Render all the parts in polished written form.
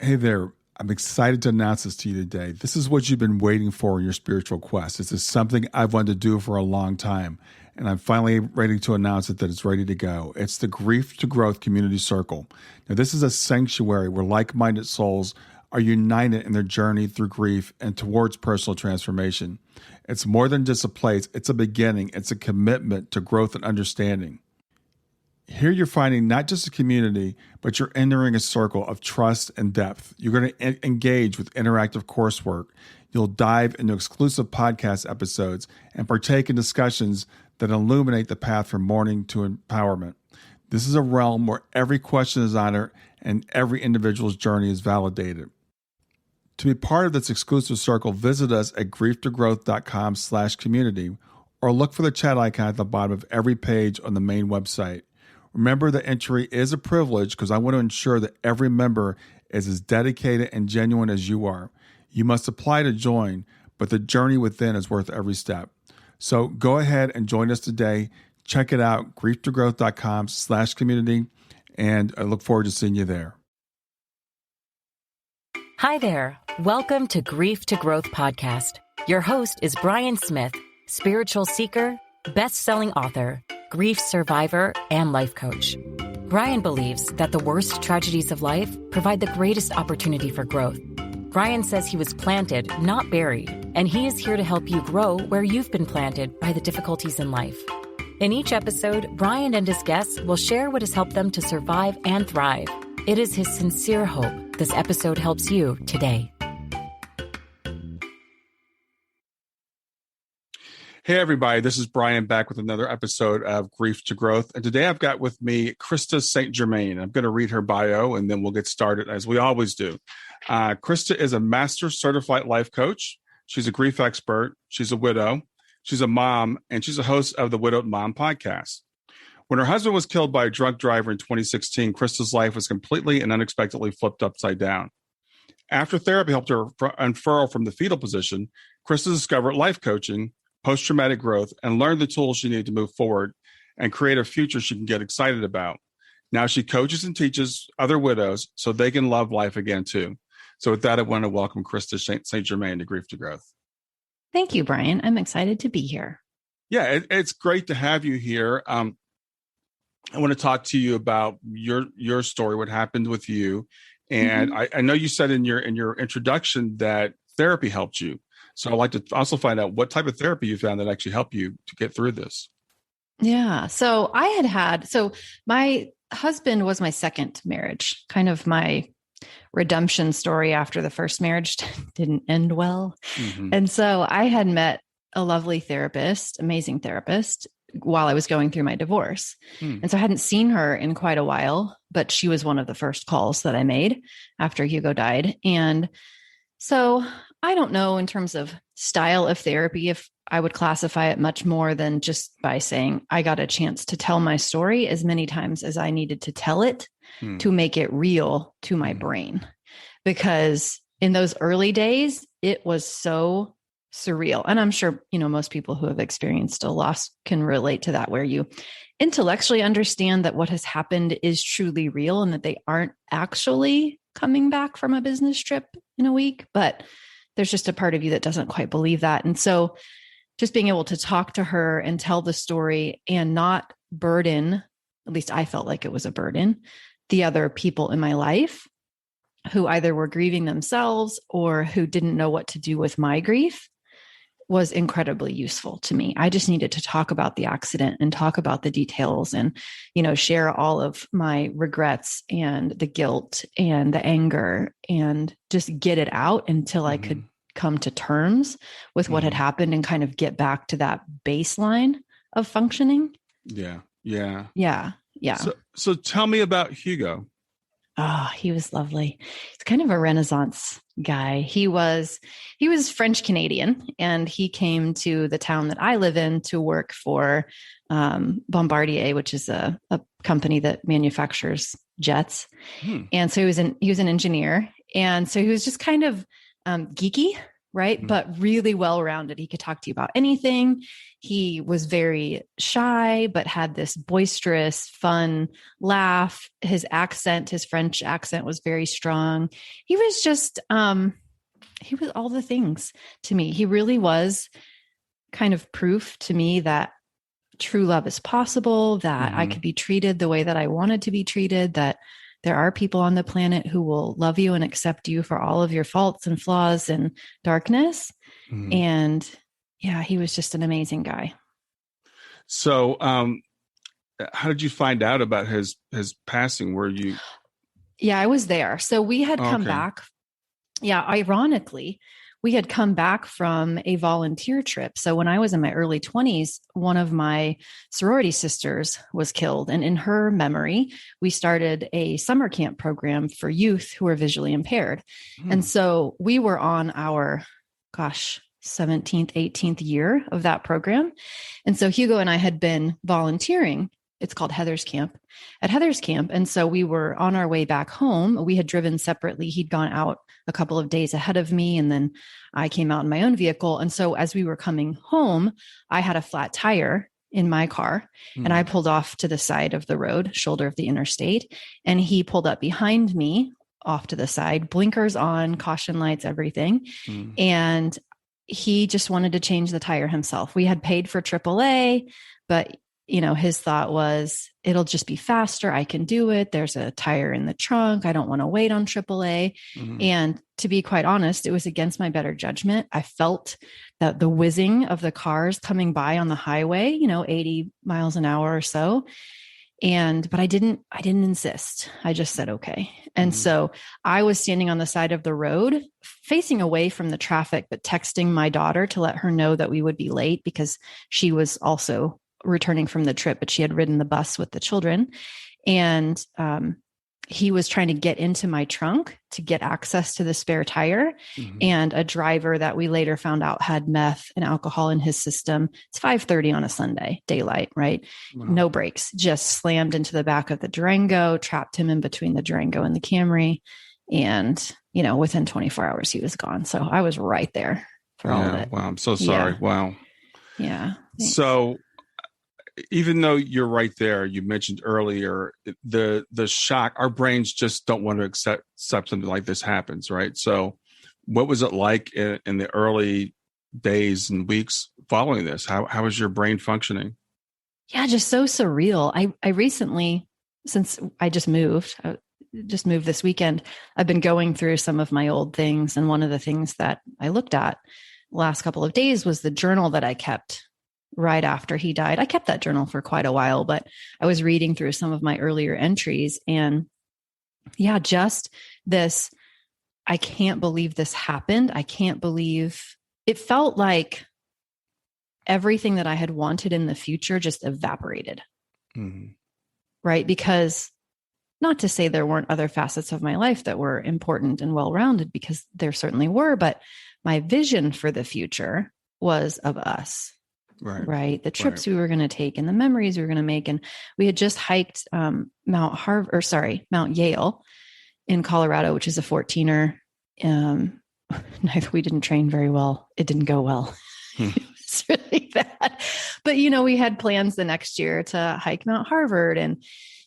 Hey there. I'm excited to announce this to you today. This is what you've been waiting for in your spiritual quest. This is something I've wanted to do for a long time, and I'm finally ready to announce it that it's ready to go. It's the Grief to Growth Community Circle. Now, this is a sanctuary where like-minded souls are united in their journey through grief and towards personal transformation. It's more than just a place. It's a beginning. It's a commitment to growth and understanding. Here you're finding not just a community, but you're entering a circle of trust and depth. You're going to engage with interactive coursework. You'll dive into exclusive podcast episodes and partake in discussions that illuminate the path from mourning to empowerment. This is a realm where every question is honored and every individual's journey is validated. To be part of this exclusive circle, visit us at grieftogrowth.com/community or look for the chat icon at the bottom of every page on the main website. Remember that entry is a privilege because I want to ensure that every member is as dedicated and genuine as you are. You must apply to join, but the journey within is worth every step. So go ahead and join us today. Check it out, grieftogrowth.com/community, and I look forward to seeing you there. Hi there. Welcome to Grief to Growth podcast. Your host is Brian Smith, spiritual seeker, best-selling author, grief survivor, and life coach. Brian believes that the worst tragedies of life provide the greatest opportunity for growth. Brian says he was planted, not buried, and he is here to help you grow where you've been planted by the difficulties in life. In each episode, Brian and his guests will share what has helped them to survive and thrive. It is his sincere hope this episode helps you today. Hey, everybody. This is Brian back with another episode of Grief to Growth. And today I've got with me Krista St-Germain. I'm going to read her bio and then we'll get started as we always do. Krista is a master certified life coach. She's a grief expert. She's a widow. She's a mom, and she's a host of the Widowed Mom podcast. When her husband was killed by a drunk driver in 2016, Krista's life was completely and unexpectedly flipped upside down. After therapy helped her unfurl from the fetal position, Krista discovered life coaching, post-traumatic growth, and learned the tools she needed to move forward and create a future she can get excited about. Now she coaches and teaches other widows so they can love life again too. So with that, I want to welcome Krista St-Germain to Grief to Growth. Thank you, Brian. I'm excited to be here. Yeah, it's great to have you here. I want to talk to you about your story, what happened with you. And I know you said in your introduction that therapy helped you. So I'd like to also find out what type of therapy you found that actually helped you to get through this. Yeah. So my husband was my second marriage, kind of my redemption story after the first marriage didn't end well. Mm-hmm. And so I had met a lovely therapist, amazing therapist, while I was going through my divorce. And so I hadn't seen her in quite a while, but she was one of the first calls that I made after Hugo died. And so I don't know in terms of style of therapy, if I would classify it much more than just by saying I got a chance to tell my story as many times as I needed to tell it to make it real to my brain. Because in those early days, it was so surreal. And I'm sure, most people who have experienced a loss can relate to that, where you intellectually understand that what has happened is truly real and that they aren't actually coming back from a business trip in a week, but there's just a part of you that doesn't quite believe that. And so just being able to talk to her and tell the story and not burden, at least I felt like it was a burden, the other people in my life who either were grieving themselves or who didn't know what to do with my grief, was incredibly useful to me. I just needed to talk about the accident and talk about the details and, share all of my regrets and the guilt and the anger and just get it out until I could come to terms with what had happened and kind of get back to that baseline of functioning. Yeah. So tell me about Hugo. Oh, he was lovely. He's kind of a Renaissance guy. He was French Canadian, and he came to the town that I live in to work for Bombardier, which is a company that manufactures jets. And so he was an engineer, and so he was just kind of geeky right? Mm-hmm. But really well-rounded. He could talk to you about anything. He was very shy, but had this boisterous, fun laugh. His accent, his French accent was very strong. He was just, he was all the things to me. He really was kind of proof to me that true love is possible, that I could be treated the way that I wanted to be treated, that there are people on the planet who will love you and accept you for all of your faults and flaws and darkness. Mm-hmm. And yeah, he was just an amazing guy. So, how did you find out about his passing? Were you? Yeah, I was there. So we had come back. Yeah, ironically, we had come back from a volunteer trip. So when I was in my early 20s, one of my sorority sisters was killed. And in her memory, we started a summer camp program for youth who are visually impaired. And so we were on our, 17th, 18th year of that program. And so Hugo and I had been volunteering. It's called Heather's Camp, at Heather's Camp. And so we were on our way back home. We had driven separately. He'd gone out a couple of days ahead of me, and then I came out in my own vehicle. And so as we were coming home, I had a flat tire in my car, and I pulled off to the side of the road, shoulder of the interstate, and he pulled up behind me off to the side, blinkers on, caution lights, everything. And he just wanted to change the tire himself. We had paid for AAA, but his thought was, it'll just be faster. I can do it. There's a tire in the trunk. I don't want to wait on AAA. And to be quite honest, it was against my better judgment. I felt that the whizzing of the cars coming by on the highway, 80 miles an hour or so. But I didn't insist. I just said, okay. And so I was standing on the side of the road, facing away from the traffic, but texting my daughter to let her know that we would be late because she was also returning from the trip, but she had ridden the bus with the children. And he was trying to get into my trunk to get access to the spare tire. And a driver that we later found out had meth and alcohol in his system. It's 5:30 on a Sunday, daylight, right? Wow. No brakes, just slammed into the back of the Durango, trapped him in between the Durango and the Camry. And, within 24 hours, he was gone. So I was right there for all of it. Wow. I'm so sorry. Yeah. Wow. Yeah. Thanks. So even though you're right there, you mentioned earlier the shock, our brains just don't want to accept something like this happens, right? So what was it like in the early days and weeks following this? How was your brain functioning? Yeah, just so surreal. I recently, since I just moved this weekend, I've been going through some of my old things. And one of the things that I looked at the last couple of days was the journal that I kept right after he died. I kept that journal for quite a while, but I was reading through some of my earlier entries, and yeah, just this, I can't believe this happened. I can't believe it. Felt like everything that I had wanted in the future just evaporated. Right? Because not to say there weren't other facets of my life that were important and well-rounded, because there certainly were, but my vision for the future was of us. Right. The trips we were going to take and the memories we were going to make. And we had just hiked Mount Yale in Colorado, which is a 14er. We didn't train very well. It didn't go well. It was really bad. But, we had plans the next year to hike Mount Harvard. And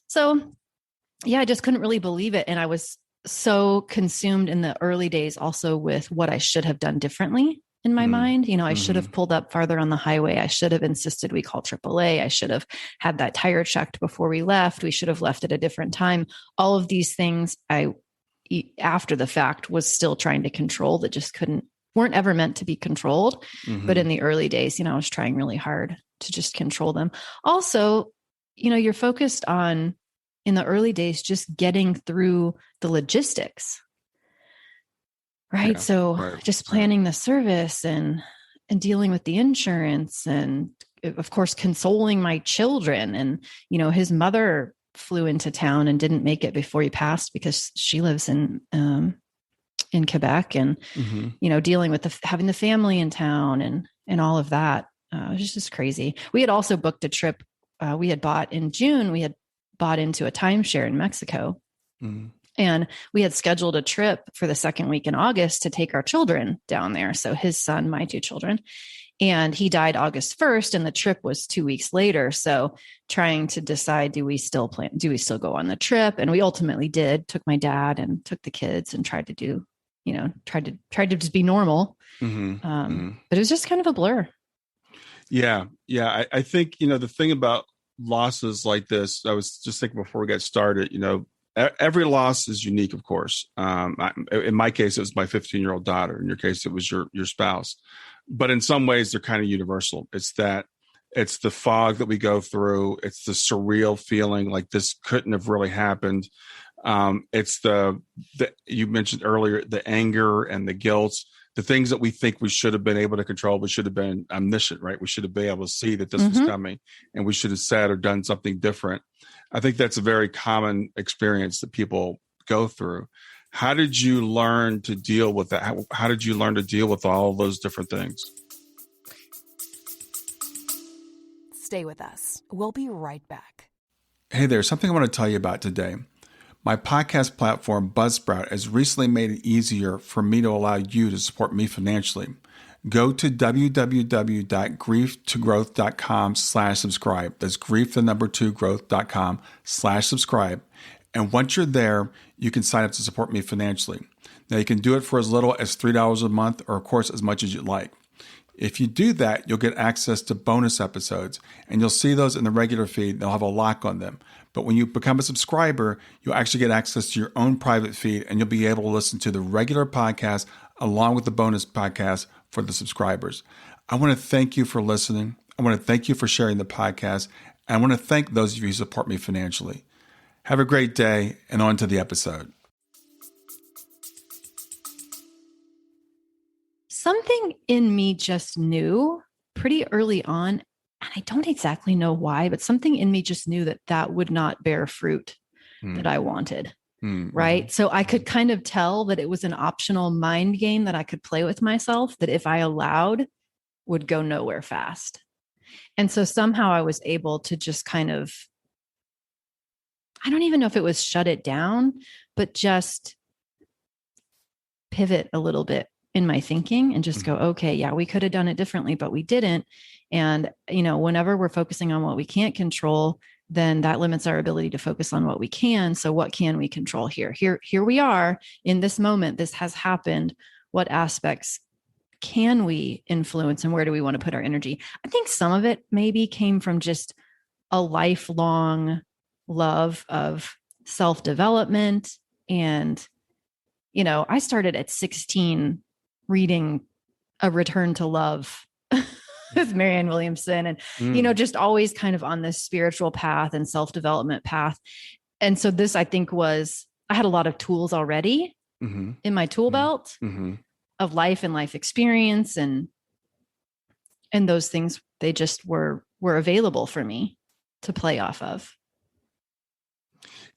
so, yeah, I just couldn't really believe it. And I was so consumed in the early days also with what I should have done differently in my mind. I should have pulled up farther on the highway. I should have insisted we call AAA. I should have had that tire checked before we left. We should have left at a different time. All of these things after the fact was still trying to control, that just weren't ever meant to be controlled. But in the early days, I was trying really hard to just control them. Also, you're focused on, in the early days, just getting through the logistics. Right. So just planning the service and dealing with the insurance, and of course, consoling my children. And, his mother flew into town and didn't make it before he passed because she lives in Quebec, and, dealing with having the family in town and all of that. It was just crazy. We had also booked a trip. We had bought in June, we had bought into a timeshare in Mexico. And we had scheduled a trip for the second week in August to take our children down there. So his son, my two children, and he died August 1st, and the trip was 2 weeks later. So trying to decide, do we still go on the trip? And we ultimately did, took my dad and took the kids and tried to just be normal. But it was just kind of a blur. Yeah. Yeah. I think, the thing about losses like this, I was just thinking before we got started, every loss is unique, of course. In my case, it was my 15-year-old daughter. In your case, it was your spouse. But in some ways, they're kind of universal. It's the fog that we go through. It's the surreal feeling like this couldn't have really happened. It's the you mentioned earlier, the anger and the guilt, the things that we think we should have been able to control. We should have been omniscient, right? We should have been able to see that this was coming, and we should have said or done something different. I think that's a very common experience that people go through. How did you learn to deal with that? How did you learn to deal with all of those different things? Stay with us. We'll be right back. Hey there, something I want to tell you about today. My podcast platform, Buzzsprout, has recently made it easier for me to allow you to support me financially. Go to www.grieftogrowth.com/subscribe. That's grief2growth.com/subscribe. And once you're there, you can sign up to support me financially. Now, you can do it for as little as $3 a month, or of course, as much as you'd like. If you do that, you'll get access to bonus episodes, and you'll see those in the regular feed. They'll have a lock on them. But when you become a subscriber, you'll actually get access to your own private feed, and you'll be able to listen to the regular podcast along with the bonus podcast for the subscribers. I want to thank you for listening. I want to thank you for sharing the podcast. And I want to thank those of you who support me financially. Have a great day, and on to the episode. Something in me just knew pretty early on, and I don't exactly know why, but something in me just knew that would not bear fruit that I wanted. Right. So I could kind of tell that it was an optional mind game that I could play with myself, that if I allowed, would go nowhere fast. And so somehow I was able to just kind of, I don't even know if it was shut it down, but just pivot a little bit in my thinking and just go, okay, yeah, we could have done it differently, but we didn't. And, whenever we're focusing on what we can't control, then that limits our ability to focus on what we can. So what can we control here? Here we are in this moment. This has happened. What aspects can we influence, and where do we want to put our energy? I think some of it maybe came from just a lifelong love of self-development. And, I started at 16 reading A Return to Love with Marianne Williamson, and, just always kind of on this spiritual path and self-development path. And so this, I think, I had a lot of tools already in my tool belt of life and life experience. And those things, they just were available for me to play off of.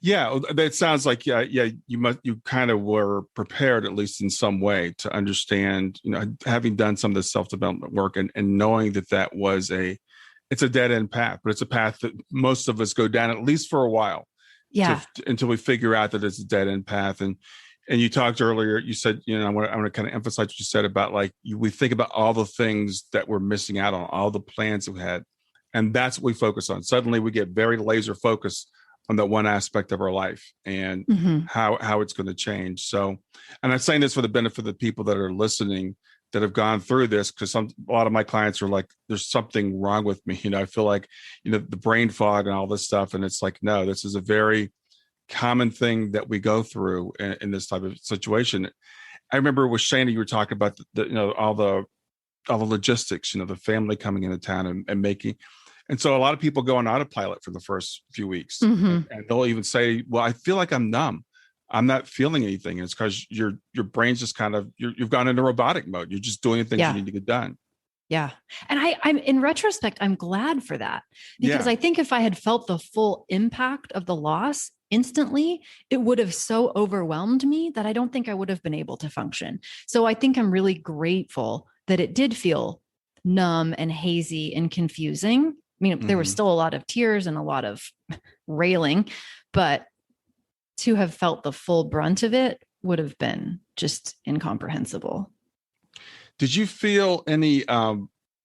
Yeah, that sounds like, you kind of were prepared, at least in some way, to understand, having done some of the self-development work and knowing that was it's a dead end path, but it's a path that most of us go down, at least for a while, until we figure out that it's a dead end path. And you talked earlier, you said, I want to kind of emphasize what you said about we think about all the things that we're missing out on, all the plans that we had. And that's what we focus on. Suddenly we get very laser focused on that one aspect of our life and how it's going to change. So, and I'm saying this for the benefit of the people that are listening that have gone through this, because a lot of my clients are like, there's something wrong with me. I feel like, the brain fog and all this stuff. And it's like, no, this is a very common thing that we go through in this type of situation. I remember with Shana, you were talking about all the logistics, the family coming into town and making. And so a lot of people go on autopilot for the first few weeks, and they'll even say, well, I feel like I'm numb. I'm not feeling anything. And it's because your brain's just kind of, you've gone into robotic mode. You're just doing the things you need to get done. Yeah. And I'm in retrospect, I'm glad for that, because I think if I had felt the full impact of the loss instantly, it would have so overwhelmed me that I don't think I would have been able to function. So I think I'm really grateful that it did feel numb and hazy and confusing. I mean, there was still a lot of tears and a lot of railing, but to have felt the full brunt of it would have been just incomprehensible. Did you feel any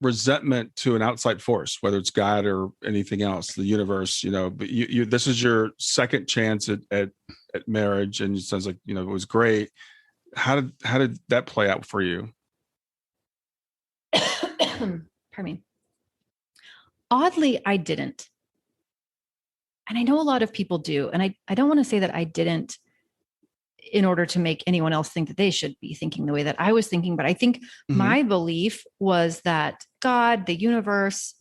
resentment to an outside force, whether it's God or anything else, the universe? But you this is your second chance at marriage, and it sounds like it was great. How did that play out for you? Pardon me. Oddly, I didn't. And I know a lot of people do. And I don't want to say that I didn't in order to make anyone else think that they should be thinking the way that I was thinking. But I think my belief was that God, the universe,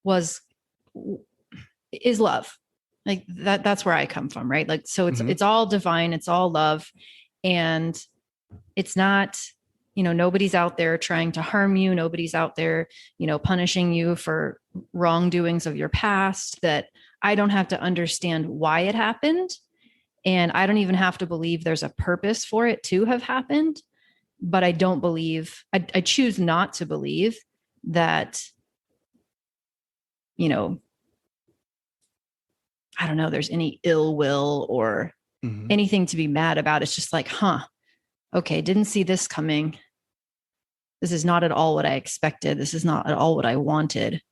is love. Like that's where I come from, right? Like, so it's all divine, it's all love. And it's not, nobody's out there trying to harm you. Nobody's out there, punishing you for wrongdoings of your past, that I don't have to understand why it happened. And I don't even have to believe there's a purpose for it to have happened. But I don't believe, I choose not to believe that, I don't know, there's any ill will or anything to be mad about. It's just like, okay, didn't see this coming. This is not at all what I expected. This is not at all what I wanted.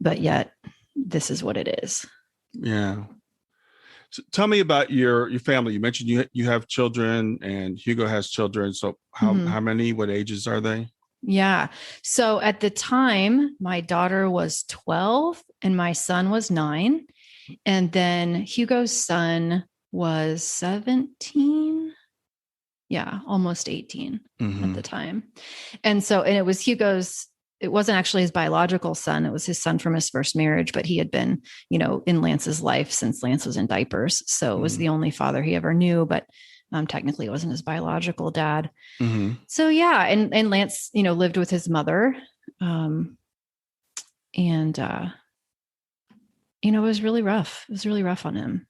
But yet, this is what it is. Yeah. So tell me about your family. You mentioned you have children, and Hugo has children. So how many? What ages are they? Yeah. So at the time, my daughter was 12 and my son was 9. And then Hugo's son was 17. Yeah, almost 18 at the time. And it was it wasn't actually his biological son. It was his son from his first marriage, but he had been, in Lance's life since Lance was in diapers. So it was the only father he ever knew, but technically it wasn't his biological dad. So yeah. And Lance, lived with his mother. It was really rough. It was really rough on him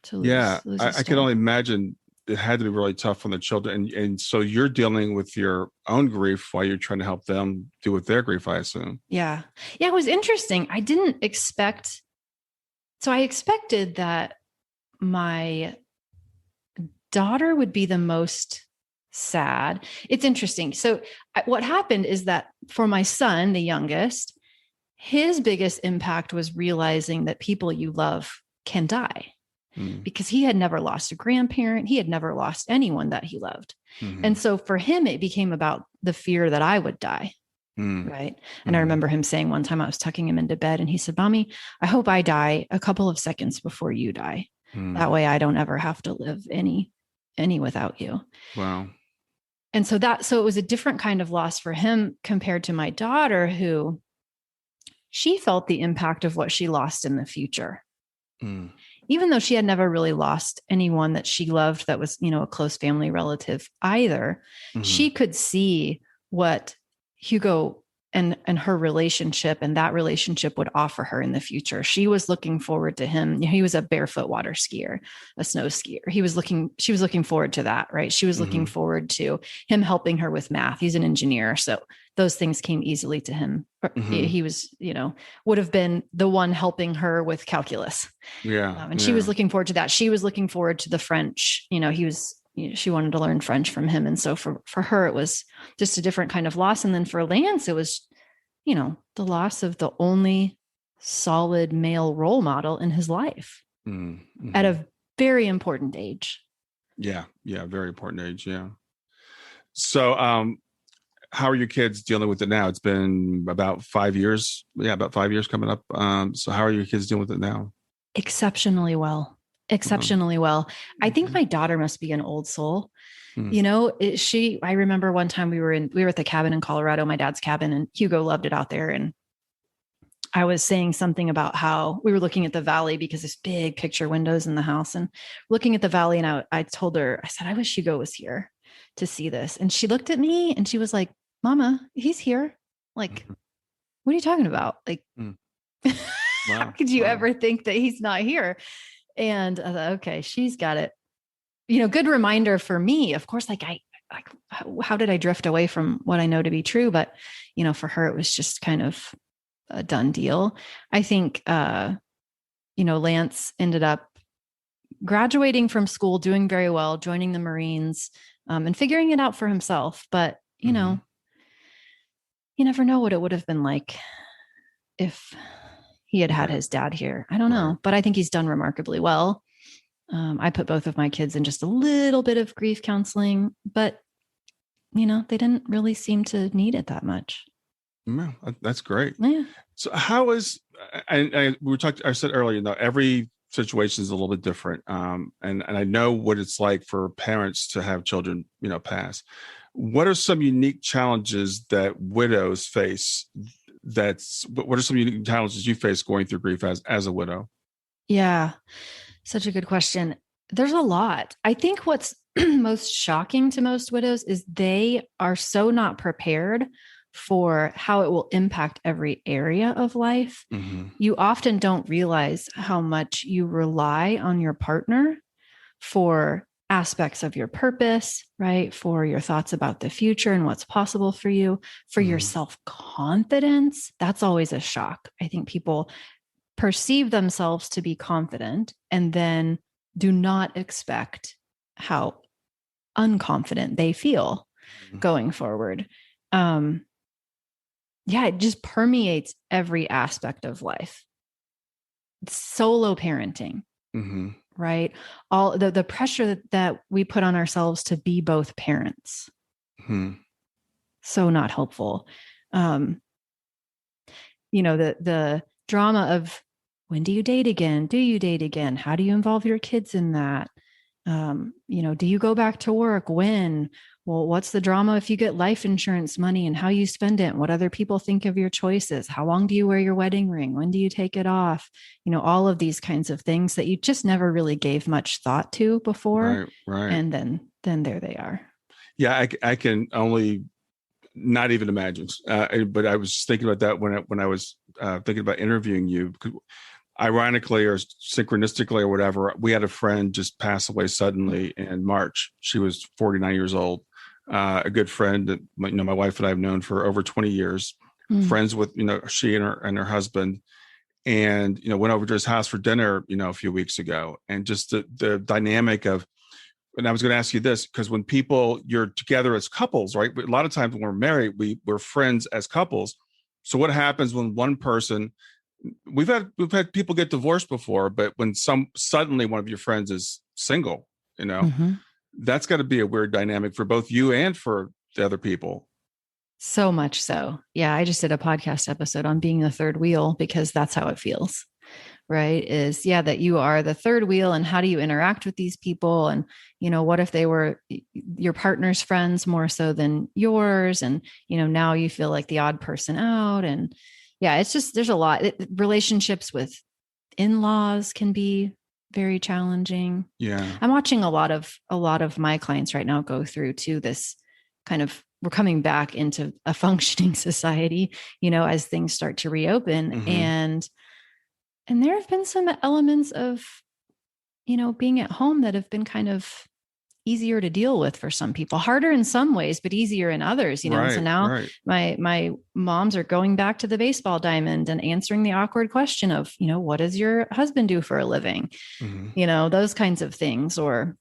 to lose I can only imagine it had to be really tough on the children. And so you're dealing with your own grief while you're trying to help them deal with their grief, I assume. Yeah. Yeah. It was interesting. I didn't expect, so I expected that my daughter would be the most sad. It's interesting. So what happened is that for my son, the youngest, his biggest impact was realizing that people you love can die. Because he had never lost a grandparent. He had never lost anyone that he loved. And so for him, it became about the fear that I would die. Right. And I remember him saying one time I was tucking him into bed and he said, "Mommy, I hope I die a couple of seconds before you die. That way I don't ever have to live any without you." Wow. And so it was a different kind of loss for him compared to my daughter, who she felt the impact of what she lost in the future. Even though she had never really lost anyone that she loved that was, a close family relative either, she could see what Hugo and her relationship and that relationship would offer her in the future. She was looking forward to him. He was a barefoot water skier, a snow skier. She was looking forward to that, right? She was looking forward to him helping her with math. He's an engineer. So those things came easily to him. He was, would have been the one helping her with calculus. Yeah. And she was looking forward to that. She was looking forward to the French. She wanted to learn French from him. And so for her, it was just a different kind of loss. And then for Lance, it was, the loss of the only solid male role model in his life at a very important age. Yeah. Yeah. Very important age. Yeah. So, how are your kids dealing with it now? It's been about 5 years. Yeah. About 5 years coming up. So how are your kids dealing with it now? Exceptionally well. I think my daughter must be an old soul. I remember one time we were at the cabin in Colorado, my dad's cabin, and Hugo loved it out there. And I was saying something about how we were looking at the valley because there's big picture windows in the house and looking at the valley. And I told her, I said, "I wish Hugo was here to see this." And she looked at me and she was like, "Mama, he's here." Like, what are you talking about? Like, how could you ever think that he's not here? And I thought, okay, she's got it. Good reminder for me, of course, how did I drift away from what I know to be true? But, for her, it was just kind of a done deal. I think, Lance ended up graduating from school, doing very well, joining the Marines, and figuring it out for himself. But, you know, you never know what it would have been like if he had had his dad here. I don't know, but I think he's done remarkably well. I put both of my kids in just a little bit of grief counseling, but, you know, they didn't really seem to need it that much. Yeah, that's great. Yeah. So how is, I said earlier, every situation is a little bit different. And I know what it's like for parents to have children, pass. What are some unique challenges that widows face? What are some unique challenges you face going through grief as a widow? Yeah. Such a good question. There's a lot. I think what's most shocking to most widows is they are so not prepared for how it will impact every area of life. Mm-hmm. You often don't realize how much you rely on your partner for aspects of your purpose, right? For your thoughts about the future and what's possible for you, for your self-confidence. That's always a shock. I think people perceive themselves to be confident and then do not expect how unconfident they feel going forward. It just permeates every aspect of life. Solo parenting, right? All the pressure that we put on ourselves to be both parents. So not helpful. The drama of, when do you date again? Do you date again? How do you involve your kids in that? Do you go back to work? When? Well, what's the drama if you get life insurance money and how you spend it? What other people think of your choices? How long do you wear your wedding ring? When do you take it off? All of these kinds of things that you just never really gave much thought to before. Right. And then there they are. Yeah, I can only not even imagine. But I was just thinking about that when I was thinking about interviewing you. Ironically or synchronistically or whatever, we had a friend just pass away suddenly in March. She was 49 years old. A good friend that my wife and I have known for over 20 years. Friends with she and her husband, and went over to his house for dinner a few weeks ago, and just the dynamic of. And I was going to ask you this, because when you're together as couples, right? A lot of times when we're married, we're friends as couples. So what happens when one person? We've had people get divorced before, but when suddenly one of your friends is single, that's got to be a weird dynamic for both you and for the other people. So much so. Yeah. I just did a podcast episode on being the third wheel, because that's how it feels, right? That you are the third wheel, and how do you interact with these people? And, what if they were your partner's friends more so than yours? And, now you feel like the odd person out. And yeah, it's just, there's a lot. Relationships with in-laws can be very challenging. Yeah. I'm watching a lot of my clients right now go through to this kind of, we're coming back into a functioning society, as things start to reopen. And there have been some elements of, being at home that have been kind of easier to deal with for some people, harder in some ways, but easier in others, Right, so now right. my moms are going back to the baseball diamond and answering the awkward question of, what does your husband do for a living? Those kinds of things, or,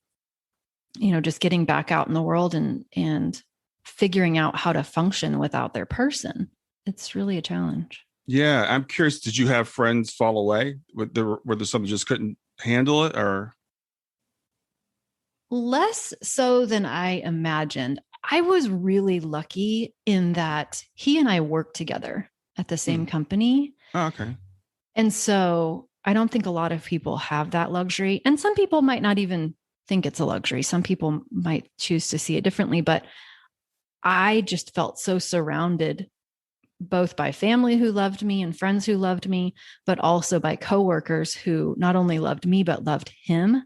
just getting back out in the world and figuring out how to function without their person. It's really a challenge. Yeah. I'm curious, did you have friends fall away? Were there some that just couldn't handle it, or? Less so than I imagined. I was really lucky in that he and I worked together at the same company. Oh, okay. And so I don't think a lot of people have that luxury. And some people might not even think it's a luxury. Some people might choose to see it differently. But I just felt so surrounded, both by family who loved me and friends who loved me, but also by coworkers who not only loved me, but loved him,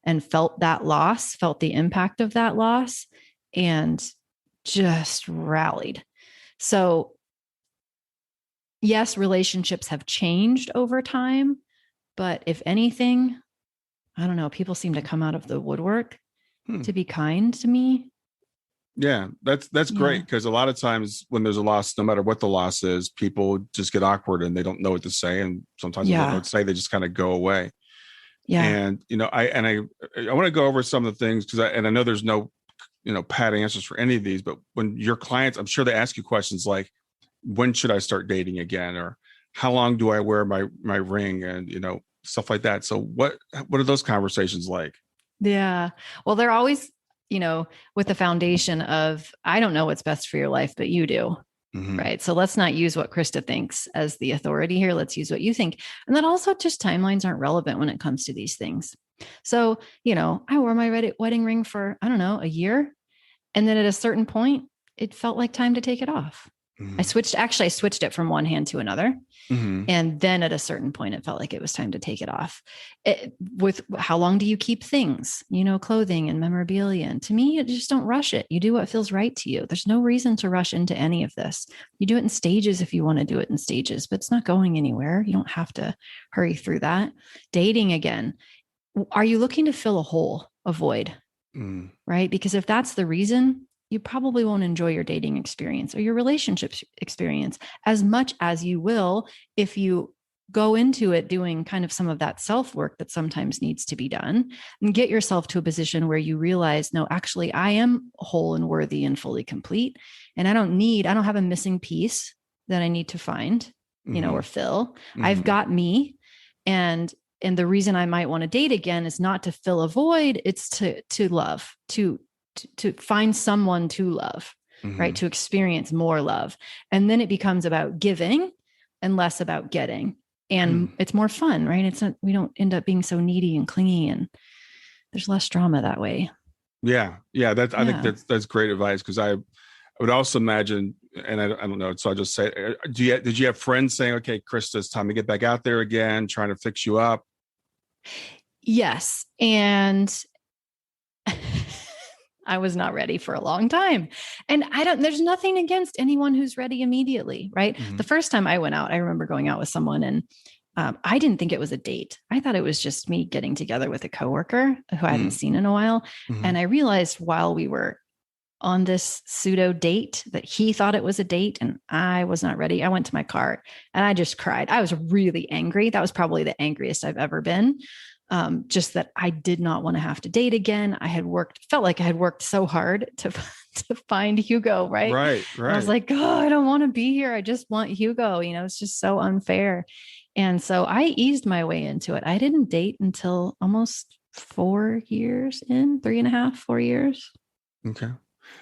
and felt that loss, felt the impact of that loss, and just rallied. So yes, relationships have changed over time, but if anything, I don't know, people seem to come out of the woodwork to be kind to me. Yeah, that's great, because a lot of times when there's a loss, no matter what the loss is, people just get awkward and they don't know what to say. And sometimes they don't know what to say. They just kind of go away. Yeah. And, I want to go over some of the things because I know there's no, pat answers for any of these, but when your clients, I'm sure they ask you questions like, when should I start dating again? Or how long do I wear my ring? And, stuff like that. So what are those conversations like? Yeah. Well, they're always, with the foundation of, I don't know what's best for your life, but you do. Mm-hmm. Right. So let's not use what Krista thinks as the authority here. Let's use what you think. And then also just timelines aren't relevant when it comes to these things. So, I wore my wedding ring for, I don't know, a year. And then at a certain point, it felt like time to take it off. Mm-hmm. I switched it from one hand to another. Mm-hmm. And then at a certain point, it felt like it was time to take it off. With how long do you keep things, clothing and memorabilia? And to me, just don't rush it. You do what feels right to you. There's no reason to rush into any of this. You do it in stages if you want to do it in stages, but it's not going anywhere. You don't have to hurry through that. Dating again. Are you looking to fill a hole, a void? Right? Because if that's the reason, you probably won't enjoy your dating experience or your relationship experience as much as you will if you go into it doing kind of some of that self-work that sometimes needs to be done and get yourself to a position where you realize, no, actually, I am whole and worthy and fully complete. And I don't have a missing piece that I need to find, or fill. Mm-hmm. I've got me. And the reason I might want to date again is not to fill a void. It's to love, to find someone to love, mm-hmm. right? To experience more love. And then it becomes about giving and less about getting. And it's more fun, right? It's not, we don't end up being so needy and clingy, and there's less drama that way. Yeah. Yeah. I think that's great advice. Cause I would also imagine, and I don't know. So I just say, did you have friends saying, okay, Krista, it's time to get back out there again, trying to fix you up? Yes. And I was not ready for a long time. And there's nothing against anyone who's ready immediately, right? Mm-hmm. The first time I went out, I remember going out with someone and I didn't think it was a date. I thought it was just me getting together with a coworker who I hadn't seen in a while. Mm-hmm. And I realized while we were on this pseudo date that he thought it was a date and I was not ready. I went to my car and I just cried. I was really angry. That was probably the angriest I've ever been. Just that I did not want to have to date again. Felt like I had worked so hard to find Hugo, right? Right. I was like, oh, I don't want to be here. I just want Hugo. It's just so unfair. And so I eased my way into it. I didn't date until almost 4 years in, 3.5, 4 years. Okay.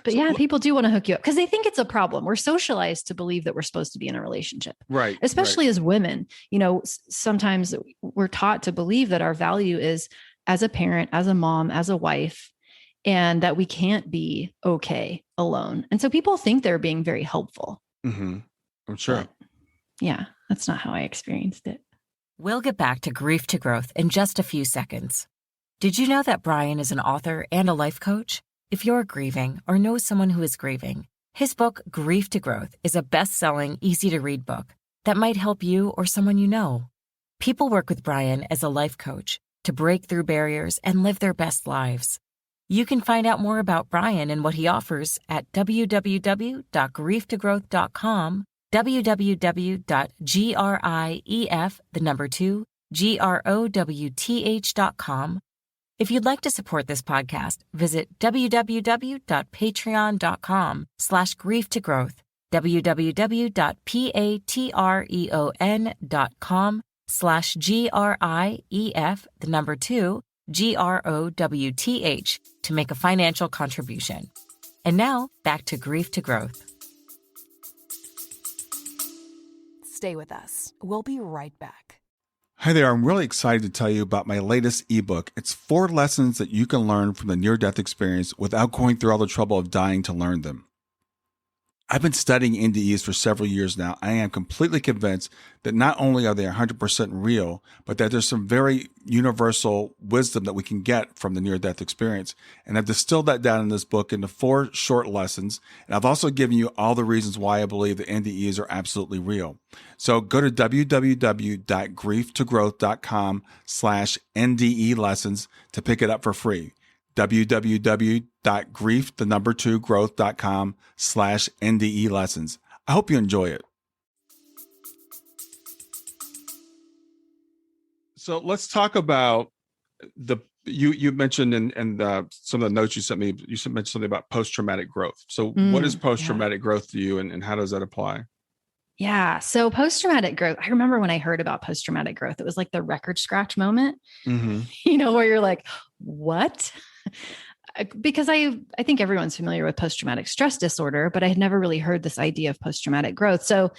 But people do want to hook you up because they think it's a problem. We're socialized to believe that we're supposed to be in a relationship, right? Especially as women, sometimes we're taught to believe that our value is as a parent, as a mom, as a wife, and that we can't be okay alone. And so people think they're being very helpful. Mm-hmm. I'm sure. But yeah, that's not how I experienced it. We'll get back to Grief to Growth in just a few seconds. Did you know that Brian is an author and a life coach? If you're grieving or know someone who is grieving, his book, Grief to Growth, is a best-selling, easy-to-read book that might help you or someone you know. People work with Brian as a life coach to break through barriers and live their best lives. You can find out more about Brian and what he offers at www.grieftogrowth.com, www.growth.com. If you'd like to support this podcast, visit www.patreon.com/grieftogrowth, www.patreon.com/GRIEF2GROWTH to make a financial contribution. And now, back to Grief to Growth. Stay with us. We'll be right back. Hi there. I'm really excited to tell you about my latest ebook. It's 4 lessons that you can learn from the near-death experience without going through all the trouble of dying to learn them. I've been studying NDEs for several years now. I am completely convinced that not only are they 100% real, but that there's some very universal wisdom that we can get from the near-death experience. And I've distilled that down in this book into 4 short lessons. And I've also given you all the reasons why I believe that NDEs are absolutely real. So go to www.grieftogrowth.com/NDE lessons to pick it up for free. www.growth.com/NDE lessons. I hope you enjoy it. So let's talk about You mentioned in some of the notes you sent me, mentioned something about post-traumatic growth. So what is post-traumatic growth to you, and how does that apply? Yeah. So post-traumatic growth, I remember when I heard about post-traumatic growth, it was like the record scratch moment, where you're like, what? Because I think everyone's familiar with post-traumatic stress disorder, but I had never really heard this idea of post-traumatic growth. So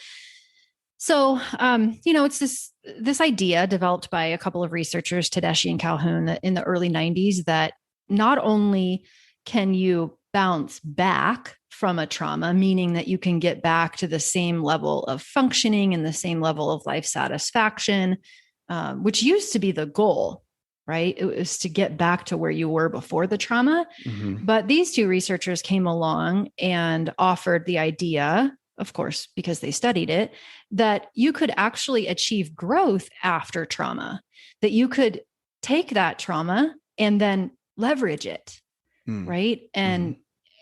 it's this idea developed by a couple of researchers, Tedeschi and Calhoun, in the early 90s, that not only can you bounce back from a trauma, meaning that you can get back to the same level of functioning and the same level of life satisfaction, which used to be the goal, right? It was to get back to where you were before the trauma. But these two researchers came along and offered the idea, of course, because they studied it, that you could actually achieve growth after trauma, that you could take that trauma and then leverage it, right?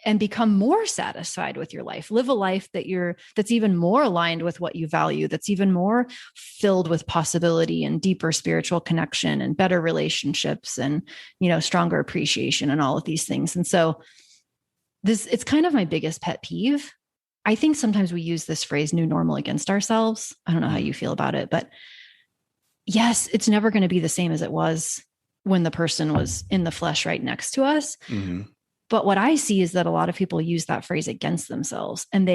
And become more satisfied with your life, live a life that's even more aligned with what you value, that's even more filled with possibility and deeper spiritual connection and better relationships and, stronger appreciation and all of these things. And so it's kind of my biggest pet peeve. I think sometimes we use this phrase new normal against ourselves. I don't know how you feel about it, but yes, it's never going to be the same as it was when the person was in the flesh right next to us. But what I see is that a lot of people use that phrase against themselves, and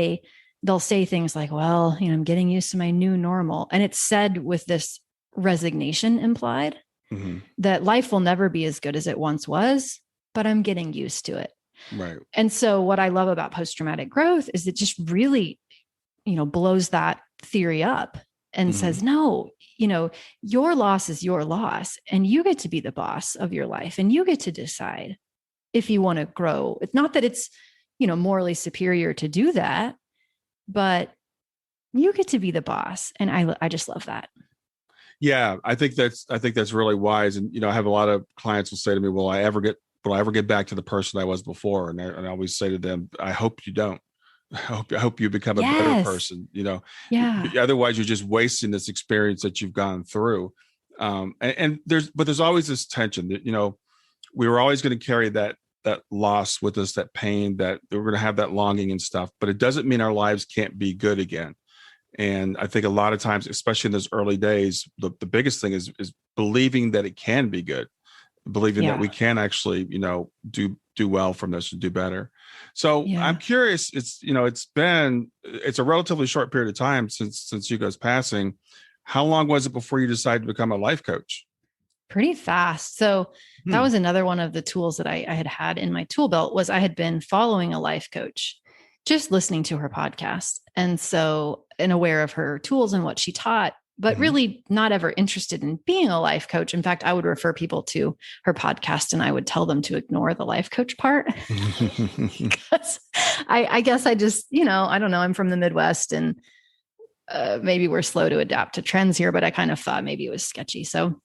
they'll say things like, well, I'm getting used to my new normal. And it's said with this resignation implied that life will never be as good as it once was, but I'm getting used to it. Right. And so what I love about post-traumatic growth is it just really, blows that theory up and says, no, your loss is your loss, and you get to be the boss of your life, and you get to decide if you want to grow. It's not that it's, morally superior to do that, but you get to be the boss. And I just love that. Yeah. I think that's really wise. And, I have a lot of clients will say to me, will I ever get back to the person I was before? And I always say to them, I hope you don't. I hope you become a better person, Yeah. Otherwise you're just wasting this experience that you've gone through. And there's always this tension that, we were always going to carry that loss with us, that pain, that we're going to have that longing and stuff, but it doesn't mean our lives can't be good again. And I think a lot of times, especially in those early days, the biggest thing is believing that it can be good, believing that we can actually, do well from this and do better. So I'm curious, it's a relatively short period of time since Hugo's passing. How long was it before you decided to become a life coach? Pretty fast. So that was another one of the tools that I had in my tool belt. Was I had been following a life coach, just listening to her podcast. And aware of her tools and what she taught, but really not ever interested in being a life coach. In fact, I would refer people to her podcast and I would tell them to ignore the life coach part. Because I guess I just, I don't know, I'm from the Midwest, and maybe we're slow to adapt to trends here, but I kind of thought maybe it was sketchy. So,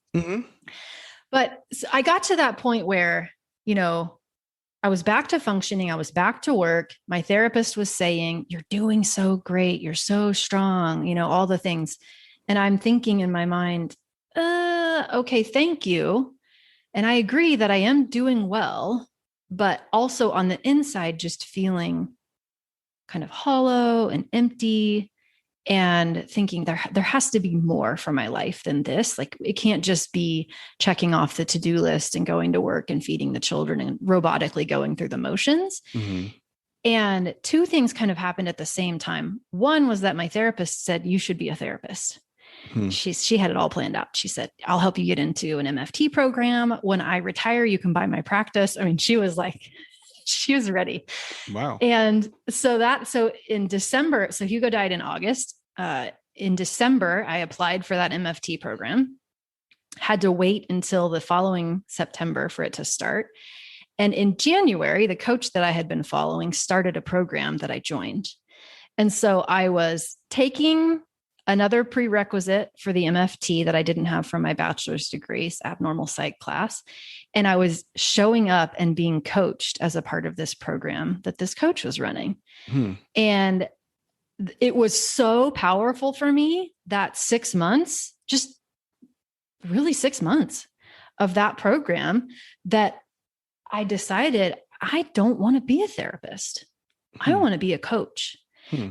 but I got to that point where, I was back to functioning. I was back to work. My therapist was saying, you're doing so great. You're so strong, all the things. And I'm thinking in my mind, okay, thank you. And I agree that I am doing well, but also on the inside, just feeling kind of hollow and empty, and thinking there has to be more for my life than this. Like, it can't just be checking off the to-do list and going to work and feeding the children and robotically going through the motions. And two things kind of happened at the same time. One was that my therapist said, you should be a therapist. She had it all planned out. She said, I'll help you get into an MFT program. When I retire, you can buy my practice. I mean, she was ready. Wow. And so in December, so Hugo died in August. In December, I applied for that MFT program, had to wait until the following September for it to start. And in January, the coach that I had been following started a program that I joined. And so I was taking another prerequisite for the MFT that I didn't have from my bachelor's degree, abnormal psych class. And I was showing up and being coached as a part of this program that this coach was running. And it was so powerful for me that 6 months, just really 6 months of that program that I decided I don't want to be a therapist. I want to be a coach.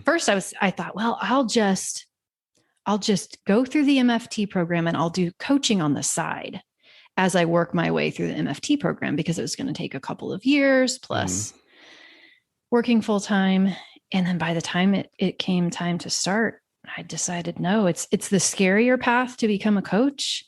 First I thought, well, I'll just go through the MFT program and I'll do coaching on the side as I work my way through the MFT program, because it was going to take a couple of years plus working full time. And then by the time it came time to start, I decided, no, it's the scarier path to become a coach,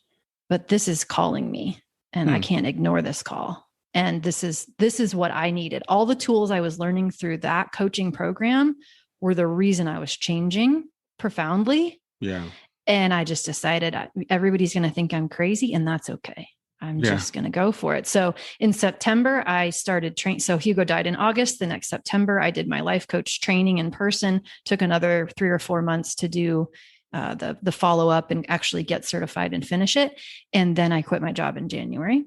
but this is calling me and I can't ignore this call. And this is what I needed. All the tools I was learning through that coaching program were the reason I was changing profoundly. Yeah. And I just decided everybody's going to think I'm crazy, and that's okay. I'm just going to go for it. So in September, I started training. So Hugo died in August. The next September, I did my life coach training in person, took another 3 or 4 months to do the follow-up and actually get certified and finish it. And then I quit my job in January.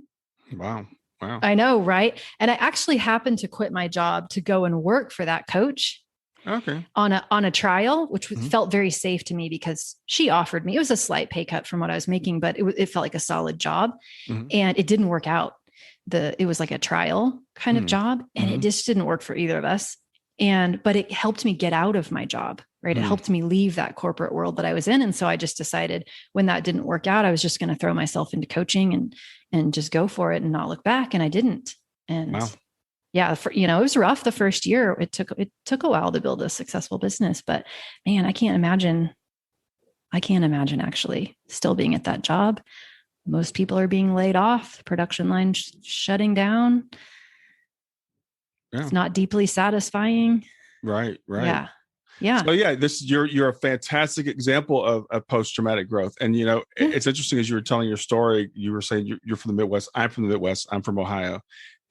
Wow. I know, right? And I actually happened to quit my job to go and work for that coach. Okay. On a trial, which felt very safe to me because she offered me, it was a slight pay cut from what I was making, but it felt like a solid job, and it didn't work out. It was like a trial kind of job, and it just didn't work for either of us. But it helped me get out of my job, right? It helped me leave that corporate world that I was in. And so I just decided when that didn't work out, I was just going to throw myself into coaching and just go for it and not look back. And I didn't. And yeah, it was rough the first year. It took a while to build a successful business, but man, I can't imagine actually still being at that job. Most people are being laid off, production line shutting down. Yeah. It's not deeply satisfying. Right. Yeah. Yeah. So yeah, you're a fantastic example of post-traumatic growth. And it's interesting, as you were telling your story, you were saying you're from the Midwest. I'm from the Midwest. I'm from Ohio.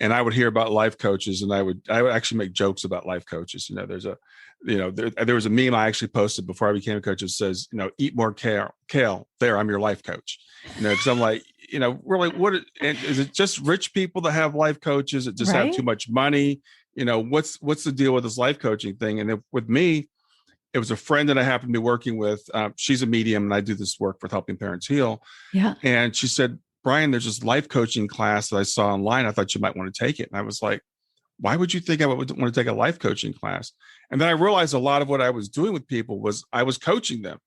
And I would hear about life coaches, and I would actually make jokes about life coaches. There was a meme I actually posted before I became a coach that says, eat more kale. There, I'm your life coach. Because I'm like, really, is it just rich people that have life coaches that just have too much money? What's the deal with this life coaching thing? And with me, it was a friend that I happened to be working with. She's a medium, and I do this work with helping parents heal. Yeah. And she said, Brian, there's this life coaching class that I saw online. I thought you might want to take it. And I was like, why would you think I would want to take a life coaching class? And then I realized a lot of what I was doing with people was I was coaching them.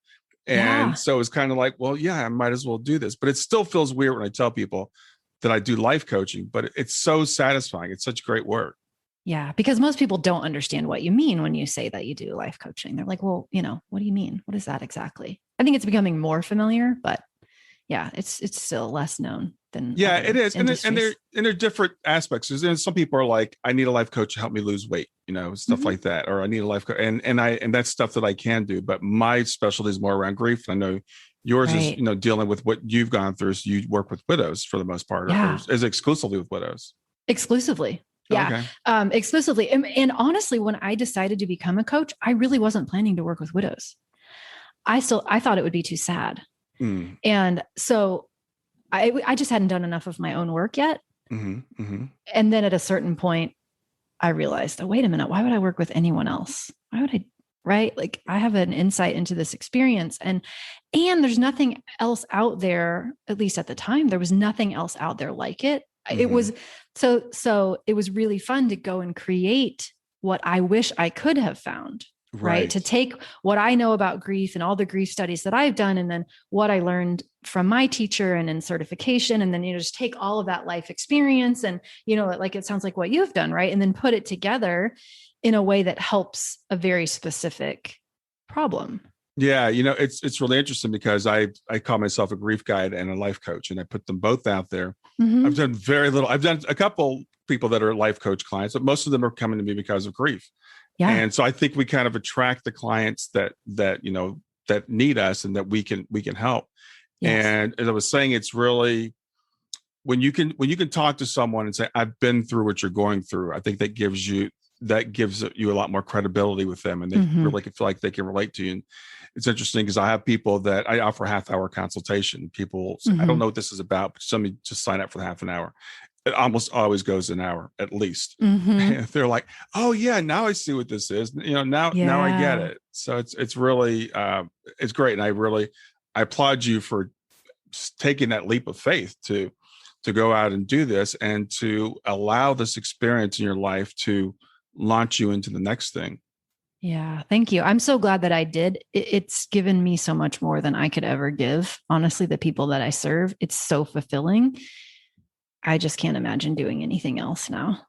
And so it was kind of like, well, yeah, I might as well do this. But it still feels weird when I tell people that I do life coaching, but it's so satisfying. It's such great work. Yeah, because most people don't understand what you mean when you say that you do life coaching. They're like, well, what do you mean? What is that exactly? I think it's becoming more familiar, but yeah, it's still less known than it is. And there are different aspects. There's some people are like, I need a life coach to help me lose weight, stuff like that. Or I need a life coach. And that's stuff that I can do. But my specialty is more around grief. I know yours is, dealing with what you've gone through. So you work with widows for the most part, or is it exclusively with widows? Exclusively. Yeah. Okay. Exclusively. And honestly, when I decided to become a coach, I really wasn't planning to work with widows. I thought it would be too sad. And so I just hadn't done enough of my own work yet. And then at a certain point, I realized, oh, wait a minute, why would I work with anyone else? Why would I, right? Like I have an insight into this experience and there's nothing else out there, at least at the time, there was nothing else out there like it. It was, so it was really fun to go and create what I wish I could have found. Right. To take what I know about grief and all the grief studies that I've done, and then what I learned from my teacher and in certification, and then, just take all of that life experience and, like, it sounds like what you've done. Right. And then put it together in a way that helps a very specific problem. Yeah. It's really interesting because I call myself a grief guide and a life coach, and I put them both out there. I've done very little. I've done a couple people that are life coach clients, but most of them are coming to me because of grief. Yeah. And so I think we kind of attract the clients that need us and that we can help. Yes. And as I was saying, it's really when you can talk to someone and say, I've been through what you're going through, I think that gives you a lot more credibility with them, and they really can feel like they can relate to you. And it's interesting because I have people that I offer half-hour consultation. People say, I don't know what this is about, but somebody just sign up for the half an hour. It almost always goes an hour at least. And they're like, oh yeah, now I see what this is. Now I get it. So it's really, it's great. And I applaud you for taking that leap of faith to to go out and do this and to allow this experience in your life to launch you into the next thing. Yeah, thank you. I'm so glad that I did. It's given me so much more than I could ever give. Honestly, the people that I serve, it's so fulfilling. I just can't imagine doing anything else now.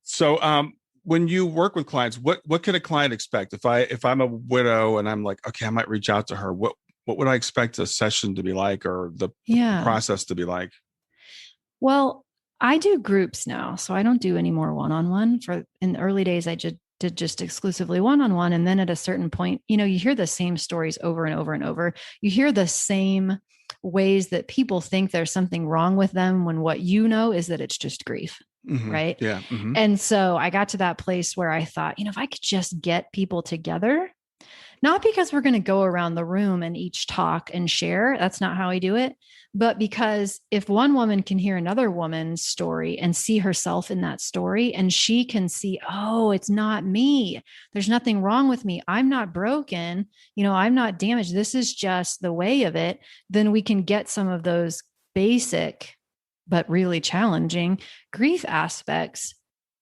So, when you work with clients, what can a client expect? If I'm a widow and I'm like, okay, I might reach out to her. What would I expect a session to be like, or the process to be like? Well, I do groups now, so I don't do any more one-on-one. For in the early days, I did just exclusively one-on-one. And then at a certain point, you hear the same stories over and over and over. You hear the same ways that people think there's something wrong with them when what is that it's just grief. Mm-hmm. Right. Yeah. Mm-hmm. And so I got to that place where I thought, if I could just get people together, not because we're going to go around the room and each talk and share. That's not how I do it. But because if one woman can hear another woman's story and see herself in that story, and she can see, oh, it's not me. There's nothing wrong with me. I'm not broken. I'm not damaged. This is just the way of it. Then we can get some of those basic, but really challenging grief aspects.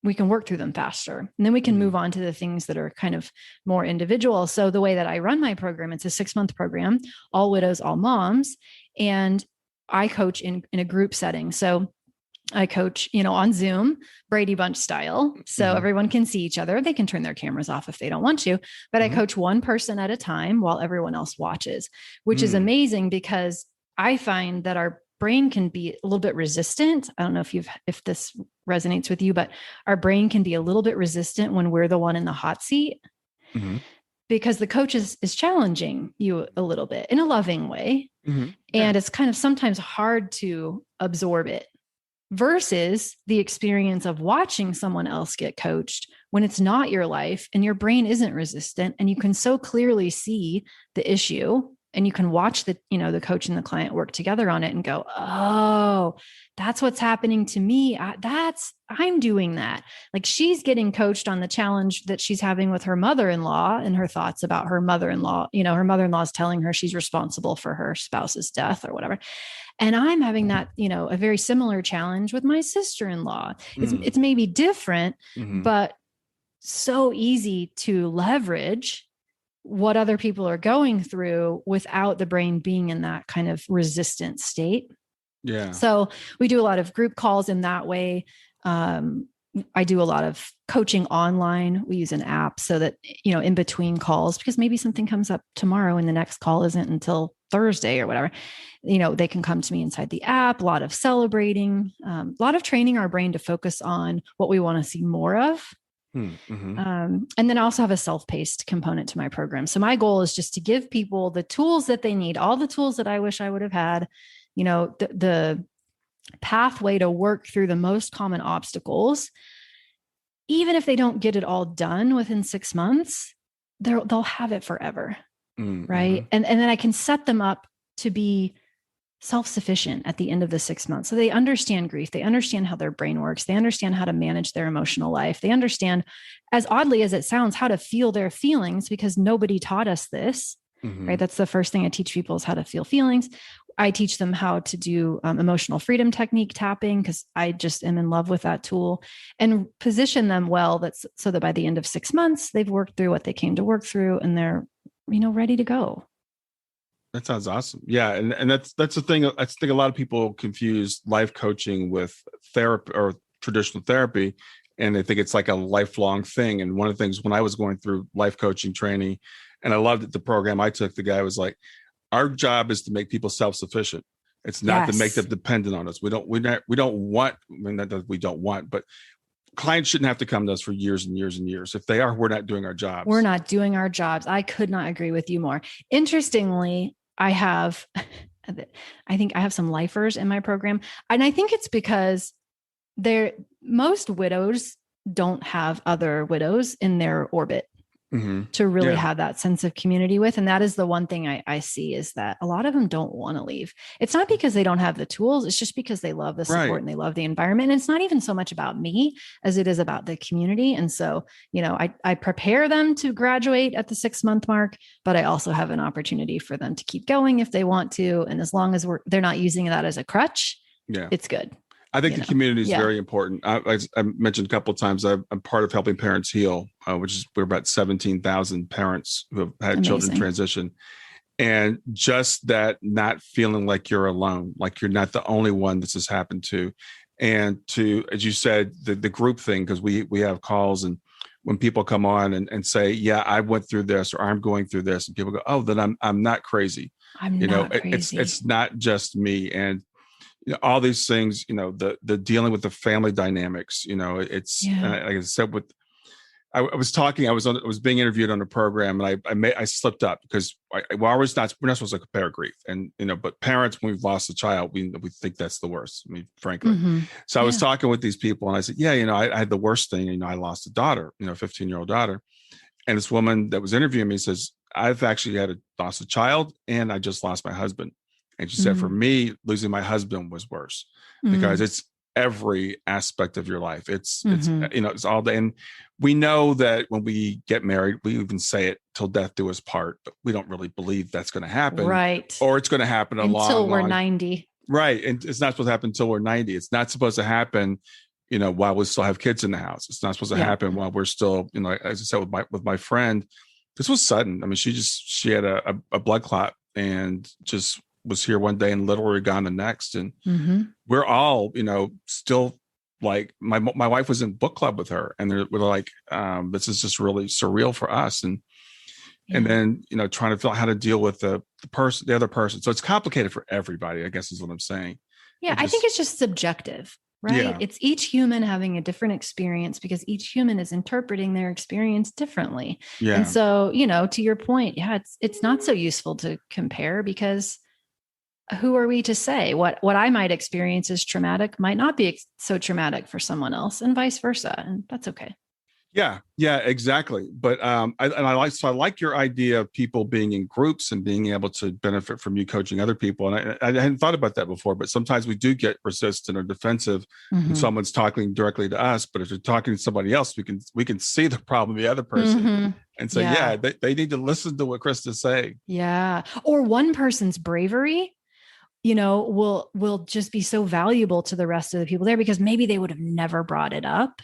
We can work through them faster. And then we can move on to the things that are kind of more individual. So the way that I run my program, it's a 6-month program, all widows, all moms. And I coach in a group setting. So I coach, on Zoom, Brady Bunch style. So everyone can see each other. They can turn their cameras off if they don't want to, but I coach one person at a time while everyone else watches, which is amazing because I find that our brain can be a little bit resistant. I don't know if this resonates with you, but our brain can be a little bit resistant when we're the one in the hot seat because the coach is challenging you a little bit in a loving way. And it's kind of sometimes hard to absorb it versus the experience of watching someone else get coached when it's not your life and your brain isn't resistant and you can so clearly see the issue. And you can watch the coach and the client work together on it and go, oh, that's what's happening to me. I'm doing that. Like she's getting coached on the challenge that she's having with her mother-in-law and her thoughts about her mother-in-law. Her mother-in-law is telling her she's responsible for her spouse's death or whatever. And I'm having that, a very similar challenge with my sister-in-law. It's maybe different, but so easy to leverage what other people are going through without the brain being in that kind of resistant state. Yeah. So we do a lot of group calls in that way. I do a lot of coaching online. We use an app so that, in between calls, because maybe something comes up tomorrow and the next call isn't until Thursday or whatever, they can come to me inside the app, a lot of celebrating, a lot of training our brain to focus on what we want to see more of. And then I also have a self-paced component to my program. So my goal is just to give people the tools that they need, all the tools that I wish I would have had, the pathway to work through the most common obstacles. Even if they don't get it all done within 6 months, they'll have it forever. Right. And then I can set them up to be self-sufficient at the end of the 6 months. So they understand grief. They understand how their brain works. They understand how to manage their emotional life. They understand, as oddly as it sounds, how to feel their feelings because nobody taught us this, right? That's the first thing I teach people is how to feel feelings. I teach them how to do emotional freedom technique tapping because I just am in love with that tool and position them well so that by the end of 6 months, they've worked through what they came to work through and they're, ready to go. That sounds awesome. Yeah. And that's the thing. I think a lot of people confuse life coaching with therapy or traditional therapy. And they think it's like a lifelong thing. And one of the things when I was going through life coaching training, and I loved it, the program I took, the guy was like, our job is to make people self-sufficient. It's not to make them dependent on us. We don't want, not that we don't want, but clients shouldn't have to come to us for years and years and years. If they are, we're not doing our jobs. We're not doing our jobs. I could not agree with you more. Interestingly, I think I have some lifers in my program. And I think it's because most widows don't have other widows in their orbit. to really Yeah. have that sense of community with. And that is the one thing I see is that a lot of them don't want to leave. It's not because they don't have the tools. It's just because they love the support Right. and they love the environment. And it's not even so much about me as it is about the community. And so, I prepare them to graduate at the 6-month mark, but I also have an opportunity for them to keep going if they want to. And as long as they're not using that as a crutch, it's good. I think the community is very important. I mentioned a couple of times, I'm part of Helping Parents Heal, we're about 17,000 parents who have had children transition. And just that not feeling like you're alone, like you're not the only one this has happened to. And to, as you said, the group thing, because we have calls, and when people come on and say, yeah, I went through this, or I'm going through this, and people go, oh, then I'm not crazy. I'm not crazy. It's not just me. And all these things, the dealing with the family dynamics, it's like I said, I was being interviewed on a program, and I slipped up because we're not supposed to compare grief, and but parents, when we've lost a child, we think that's the worst. I mean, frankly. So I was talking with these people, and I said, I had the worst thing. I lost a daughter, a 15-year-old daughter, and this woman that was interviewing me says, I've actually lost a child, and I just lost my husband. And she said, for me, losing my husband was worse because it's every aspect of your life. It's all day. And we know that when we get married, we even say it, till death do us part, but we don't really believe that's going to happen. Right. Or it's going to happen until we're 90. Right. And it's not supposed to happen until we're 90. It's not supposed to happen, while we still have kids in the house. It's not supposed to happen while we're still, as I said, with my friend, this was sudden. I mean, she had a blood clot and just was here one day and literally gone the next. And we're all, still like my wife was in book club with her, and we're like, this is just really surreal for us. And then, trying to figure out how to deal with the other person. So it's complicated for everybody, I guess is what I'm saying. Yeah. I think it's just subjective, right? Yeah. It's each human having a different experience because each human is interpreting their experience differently. Yeah. And so, to your point, it's not so useful to compare because who are we to say what I might experience as traumatic might not be so traumatic for someone else, and vice versa. And that's okay. Yeah, exactly. But I like your idea of people being in groups and being able to benefit from you coaching other people. And I hadn't thought about that before, but sometimes we do get resistant or defensive when someone's talking directly to us. But if you're talking to somebody else, we can see the problem of the other person and say, they need to listen to what Krista's saying. Yeah. Or one person's bravery will just be so valuable to the rest of the people there because maybe they would have never brought it up,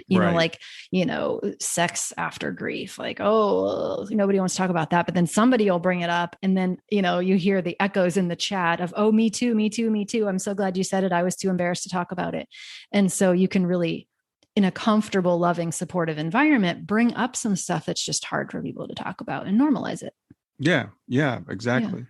sex after grief, like, oh, nobody wants to talk about that. But then somebody will bring it up. And then, you hear the echoes in the chat of, oh, me too, me too, me too. I'm so glad you said it. I was too embarrassed to talk about it. And so you can really, in a comfortable, loving, supportive environment, bring up some stuff that's just hard for people to talk about and normalize it. Yeah, exactly. Yeah.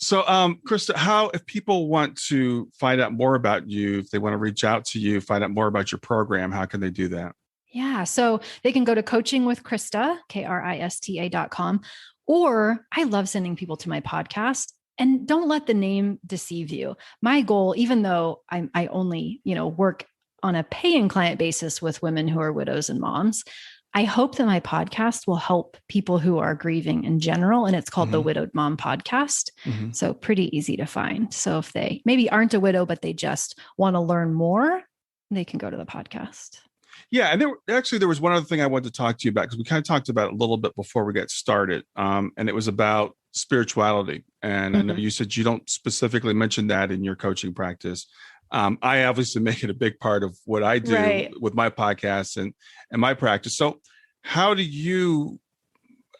So, Krista, if people want to find out more about you, if they want to reach out to you, find out more about your program, how can they do that? Yeah. So they can go to coachingwithkrista, Krista.com, or I love sending people to my podcast. And don't let the name deceive you. My goal, even though I only, work on a paying client basis with women who are widows and moms, I hope that my podcast will help people who are grieving in general. And it's called the Widowed Mom Podcast. So pretty easy to find. So if they maybe aren't a widow, but they just want to learn more, they can go to the podcast. Yeah. And there was one other thing I wanted to talk to you about, because we kind of talked about it a little bit before we got started. And it was about spirituality. And I know you said you don't specifically mention that in your coaching practice. I obviously make it a big part of what I do with my podcasts and my practice. So how do you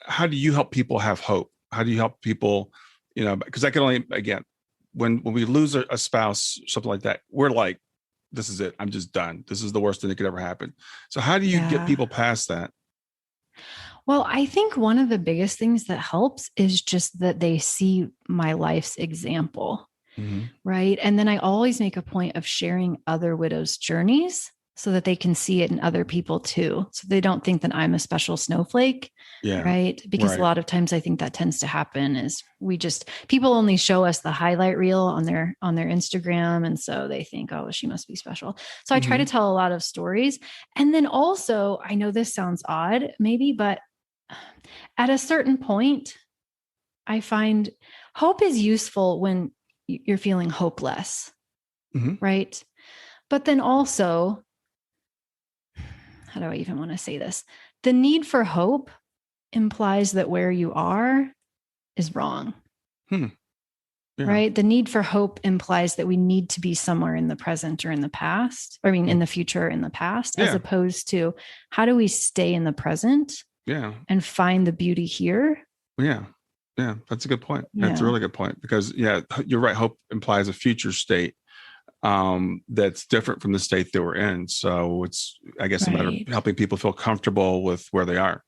help people have hope? How do you help people, because I can only, again, when we lose a spouse, something like that, we're like, this is it. I'm just done. This is the worst thing that could ever happen. So how do you get people past that? Well, I think one of the biggest things that helps is just that they see my life's example. Right. And then I always make a point of sharing other widows' journeys so that they can see it in other people too. So they don't think that I'm a special snowflake. Yeah. Right. Because a lot of times I think that tends to happen is people only show us the highlight reel on their Instagram. And so they think, oh, she must be special. So I try to tell a lot of stories. And then also, I know this sounds odd maybe, but at a certain point, I find hope is useful when you're feeling hopeless, right? But then also, how do I even want to say this? The need for hope implies that where you are is wrong. Yeah. Right? The need for hope implies that we need to be somewhere in the present or in the past. I mean, in the future or in the past, as opposed to how do we stay in the present and find the beauty here? Yeah. Yeah. That's a good point. That's a really good point because you're right. Hope implies a future state that's different from the state that we're in. So it's, I guess, a matter of helping people feel comfortable with where they are.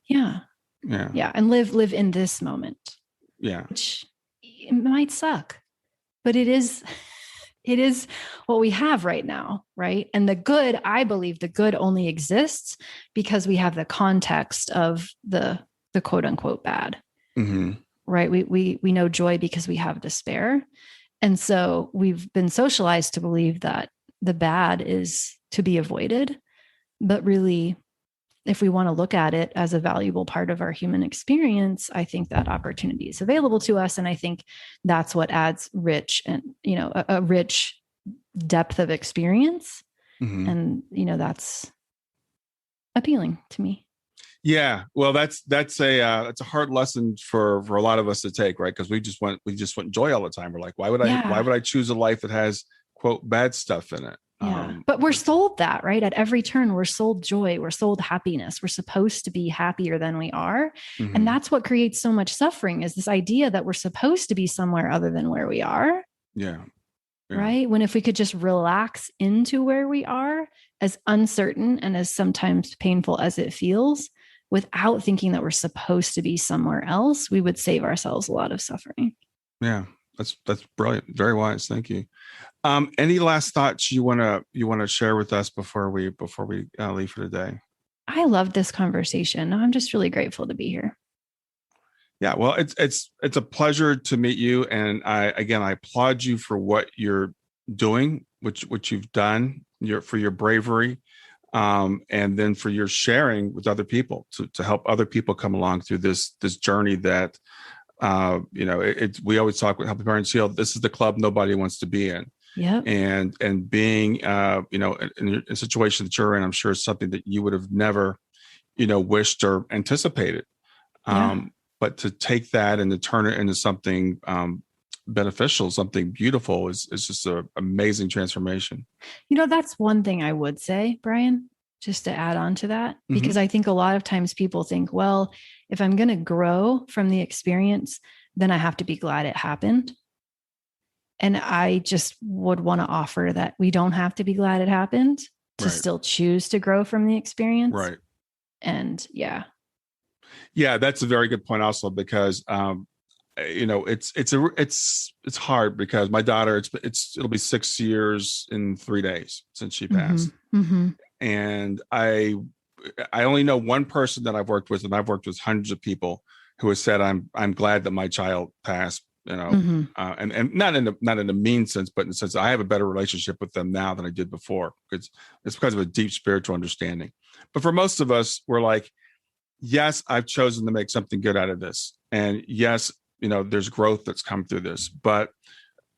Yeah. Yeah. Yeah. And live in this moment. Yeah. Which it might suck, but it is what we have right now. Right. And the good, I believe the good only exists because we have the context of the quote unquote bad. Right. We know joy because we have despair. And so we've been socialized to believe that the bad is to be avoided. But really, if we want to look at it as a valuable part of our human experience, I think that opportunity is available to us. And I think that's what adds rich and, a rich depth of experience. And, that's appealing to me. Yeah. Well, that's a hard lesson for a lot of us to take, right? Because we just want joy all the time. We're like, why would I choose a life that has quote bad stuff in it? Yeah. But we're sold that, right? At every turn, we're sold joy. We're sold happiness. We're supposed to be happier than we are. And that's what creates so much suffering is this idea that we're supposed to be somewhere other than where we are. Yeah. Right. When if we could just relax into where we are, as uncertain and as sometimes painful as it feels, without thinking that we're supposed to be somewhere else, we would save ourselves a lot of suffering. Yeah. That's brilliant. Very wise. Thank you. Any last thoughts you want to share with us before we leave for today? I love this conversation. I'm just really grateful to be here. Yeah, well, it's a pleasure to meet you, and I applaud you for what you're doing, which you've done, for your bravery, and then for your sharing with other people to help other people come along through this journey that. We always talk with Helping Parents Heal. This is the club nobody wants to be in. Yeah. And being, in a situation that you're in, I'm sure it's something that you would have never, wished or anticipated. But to take that and to turn it into something beneficial, something beautiful is just an amazing transformation. That's one thing I would say, Brian, just to add on to that, because I think a lot of times people think, well, if I'm going to grow from the experience, then I have to be glad it happened. And I just would want to offer that we don't have to be glad it happened to still choose to grow from the experience. Right. And yeah, that's a very good point also, because, it's hard because my daughter, it'll be 6 years in 3 days since she passed. And I only know one person that I've worked with, and I've worked with hundreds of people who have said, I'm glad that my child passed, and not in a mean sense, but in the sense that I have a better relationship with them now than I did before. It's because of a deep spiritual understanding. But for most of us, we're like, yes, I've chosen to make something good out of this. And yes, there's growth that's come through this, but